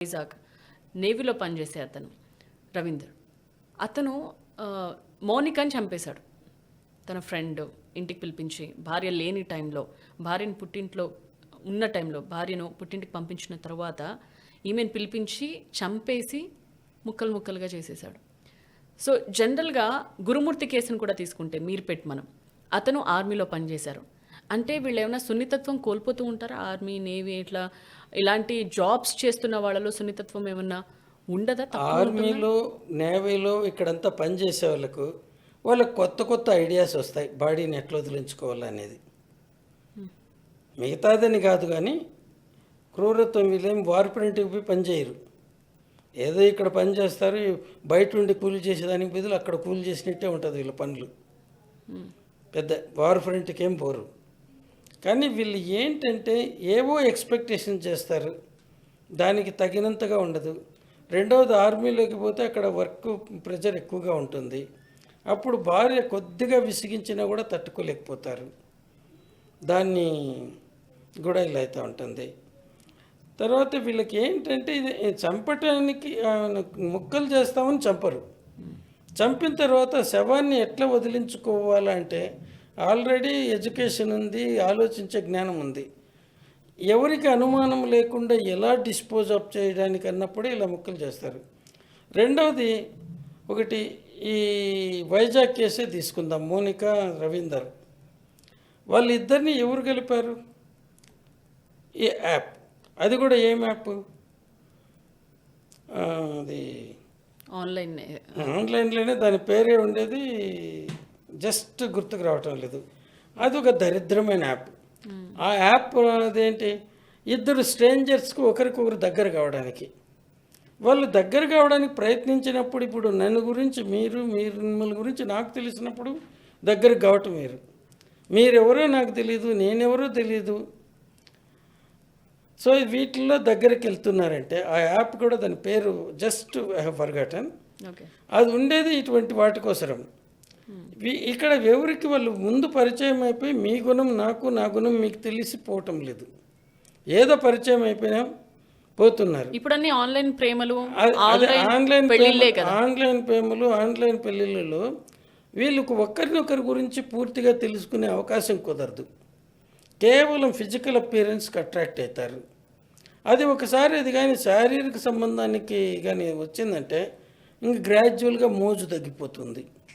వైజాగ్ నేవీలో పనిచేసే అతను రవీందర్. అతను మౌనికని చంపేశాడు. తన ఫ్రెండ్ ఇంటికి పిలిపించి భార్య లేని టైంలో, భార్యను పుట్టింట్లో ఉన్న టైంలో భార్యను పుట్టింటికి పంపించిన తర్వాత ఈమెను పిలిపించి చంపేసి ముక్కలు ముక్కలుగా చేసేశాడు. సో జనరల్గా గురుమూర్తి కేసును కూడా తీసుకుంటే మీర్పేట్ మనం, అతను ఆర్మీలో పనిచేశారు. అంటే వీళ్ళు ఏమైనా సున్నితత్వం కోల్పోతూ ఉంటారా? ఆర్మీ, నేవీ ఇలాంటి జాబ్స్ చేస్తున్న వాళ్ళలో సున్నితత్వం ఏమన్నా ఉండదా? ఆర్మీలో, నేవీలో ఇక్కడంతా పనిచేసే వాళ్ళకు కొత్త కొత్త ఐడియాస్ వస్తాయి, బాడీని ఎట్లా వదిలించుకోవాలనేది. మిగతాదని కాదు, కానీ క్రూరత్వం వీళ్ళేం వార్పురింటికి పోయి పనిచేయరు. ఏదో ఇక్కడ పని చేస్తారు, బయట ఉండి కూలి చేసేదానికి బదులు అక్కడ కూలి చేసినట్టే ఉంటుంది వీళ్ళ పనులు. పెద్ద వార్పురింటికి ఏం పోరు. కానీ వీళ్ళు ఏంటంటే ఏవో ఎక్స్పెక్టేషన్ చేస్తారు, దానికి తగినంతగా ఉండదు. రెండవది, ఆర్మీలోకి పోతే అక్కడ వర్క్ ప్రెషర్ ఎక్కువగా ఉంటుంది. అప్పుడు భార్య కొద్దిగా విసిగించినా కూడా తట్టుకోలేకపోతారు. దాన్ని కూడా ఇలా అవుతూ ఉంటుంది. తర్వాత వీళ్ళకి ఏంటంటే ఇది చంపటానికి ముక్కలు చేస్తామని చంపరు. చంపిన తర్వాత శవాన్ని ఎట్లా వదిలించుకోవాలంటే ఆల్రెడీ ఎడ్యుకేషన్ ఉంది, ఆలోచించే జ్ఞానం ఉంది. ఎవరికి అనుమానం లేకుండా ఎలా డిస్పోజ్ ఆఫ్ చేయడానికి అన్నప్పుడే ఇలా ముక్కలు చేస్తారు. రెండవది, ఒకటి ఈ వైజాగ్ కేసే తీసుకుందాం. మౌనిక, రవీందర్ వాళ్ళిద్దరిని ఎవరు కలిపారు? ఈ యాప్. అది కూడా ఏం యాప్? అది ఆన్లైన్లోనే, దాని పేరే ఉండేది, జస్ట్ గుర్తుకు రావటం లేదు. అది ఒక దరిద్రమైన యాప్. ఆ యాప్ అదేంటి, ఇద్దరు స్ట్రేంజర్స్కి ఒకరికొకరు దగ్గర కావడానికి, వాళ్ళు దగ్గర కావడానికి ప్రయత్నించినప్పుడు, ఇప్పుడు నన్ను గురించి మీరు మిమ్మల్ని గురించి నాకు తెలిసినప్పుడు దగ్గరకు కావటం మీరెవరో నాకు తెలియదు, నేనెవరో తెలియదు. సో వీటిల్లో దగ్గరికి వెళ్తున్నారంటే ఆ యాప్ కూడా, దాని పేరు జస్ట్ ఐ హ్యావ్ ఫర్గాటన్. అది ఉండేది ఇటువంటి వాటి కోసరం. ఇక్కడ ఎవరికి వాళ్ళు ముందు పరిచయం అయిపోయి మీ గుణం నాకు, నా గుణం మీకు తెలిసిపోవటం లేదు. ఏదో పరిచయం అయిపోయినా పోతున్నారు. ఇప్పుడు అన్ని ఆన్లైన్ ప్రేమలు, ఆన్లైన్ ప్రేమలు, ఆన్లైన్ పెళ్ళిళ్ళలో వీళ్ళకు ఒకరినొకరి గురించి పూర్తిగా తెలుసుకునే అవకాశం కుదరదు. కేవలం ఫిజికల్ అపియరెన్స్కి అట్రాక్ట్ అవుతారు. అది ఒకసారి అది కానీ శారీరక సంబంధానికి కానీ వచ్చిందంటే ఇంక గ్రాడ్యువల్గా మోజు తగ్గిపోతుంది.